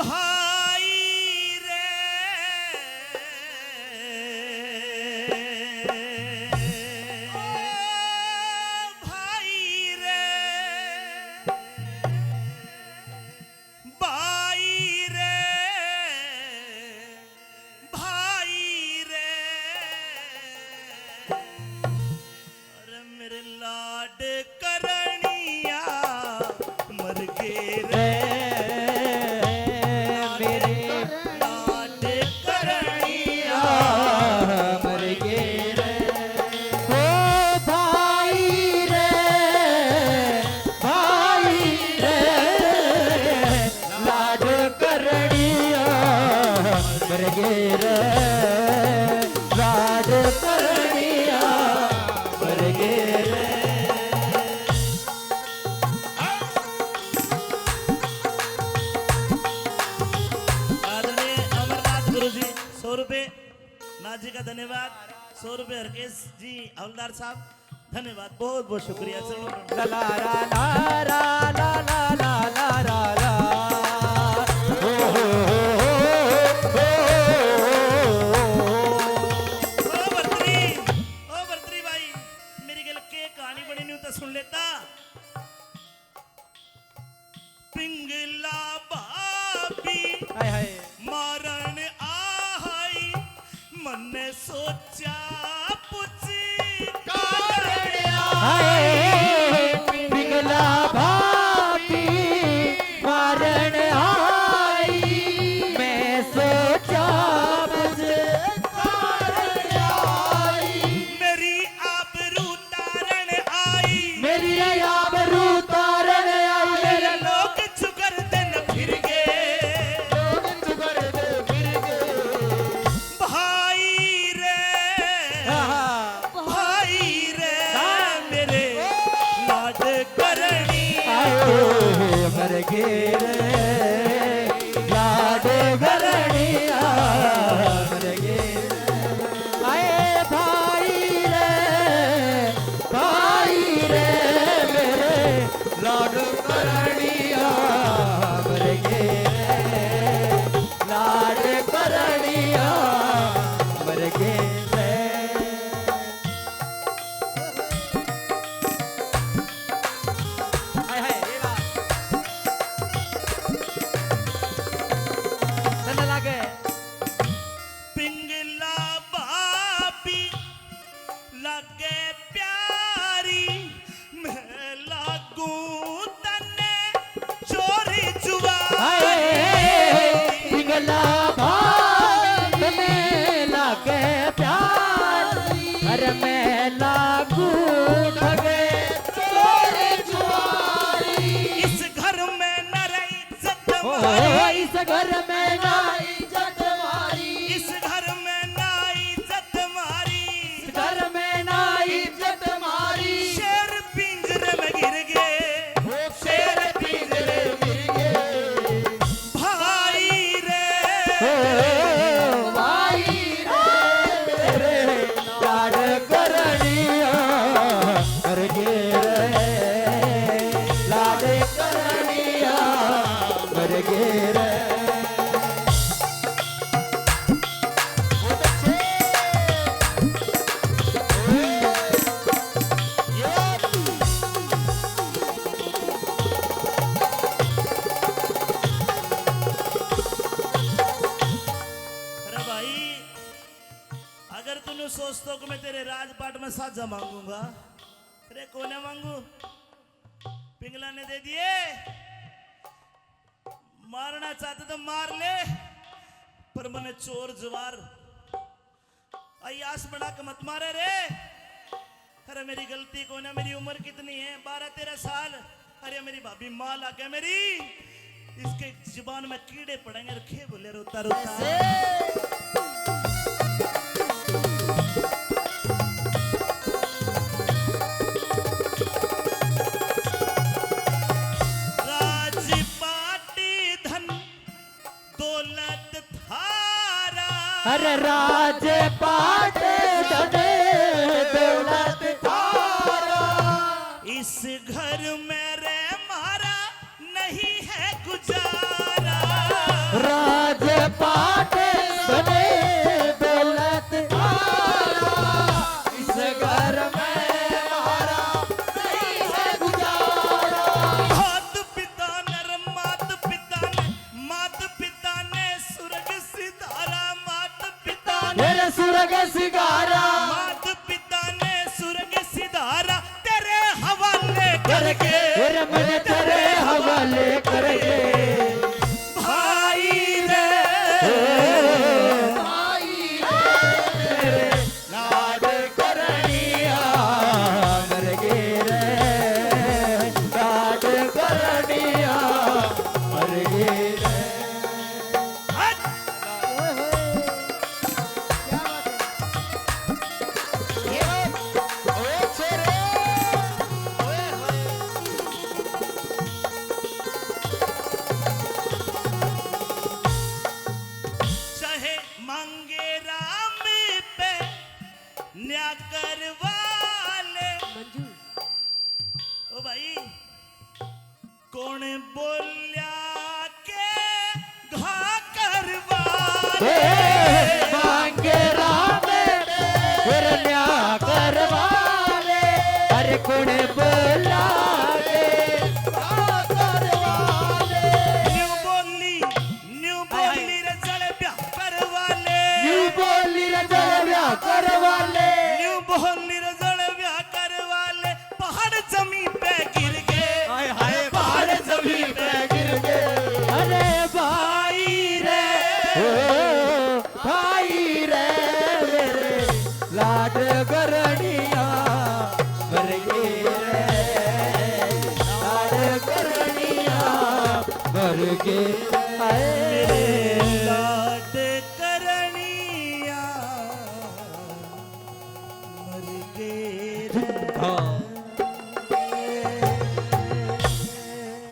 भाई रे भाई रे भाई रे भाई रे अरे मेरे लाड करनिया मर गए रे नाथ जी का धन्यवाद। 100 रुपए हरकेश जी हवलदार साहब धन्यवाद, बहुत बहुत शुक्रिया। ला ला ला ला ला ला ला ला ला ला ओ बर्तरी भाई मेरी गल के कहानी बड़ी नहीं तो सुन लेता। पिंगला भाभी मारन मन्ने सोचा पुछी पिंगला भाभी मारन आई मैं सोचा मेरी आबरू तारण आई मेरी आबरू तारण आई मेरे लोग चुकर दिन फिर गए मर गए लाड गरनिया मर गए आए भाई रे मेरे लाड गरनिया मर गए लाड गरनिया मर गए पिंगला भाभी लगे प्यारी मैं लागू तने चोरी जुआरी पिंगला भाभी में लगे प्यारी अरे मैं लागू ठगे चोरी जुआरी इस घर में न रही इज्जत मारी इस घर में ना सोचतो कि मैं तेरे राजपाट में साझा मांगूंगा, अरे कोने मांगू? पिंगला ने दे दिए। मारना चाहते तो मार ले, पर मैंने चोर जवार अयास बना के मत मारे रे। अरे मेरी गलती को ना, मेरी उम्र कितनी है? 12-13 साल। अरे मेरी भाभी माँ ला के मेरी, इसके जुबान में कीड़े पड़ेंगे। रखे बोले रोता रोता अरे राजपाट धने दौलत थारा, इस घर में रे मारा नहीं है गुजारा। राजपाट बने दौलत धारा इस घर में हमारा नहीं है गुजारा मात पिता ने स्वर्ग सिधारा मात पिता ने मेरे सुरग सिगारा मात पिता ने स्वर्ग सिधारा तेरे हवाले करके तेरे मन तेरे हवाले करके भाई रे लाड करनिया मर गे रे लाड करनिया मर गे रे हट! चाहे मांगे राम पे न्या करवाले ओ भाई कौन बोल्या के घा करवाले मांगे राम फिर न्या करवाले अरे कुण बोला के करवाले न्यू बोली रे जड़ ब्याह करवाले न्यू बोली रे जलव्या करवाले न्यू बोली रे जड़ ब्याह करवाले पहाड़ जमीन पे गिर गए हाय हाय पहाड़ जमीन पे गिर गए अरे भाई रे ओ भाई रे मेरे लाड करनिया मर गे रे लाड करनिया मर गे हाय लाड करनिया मर गए रे। हाँ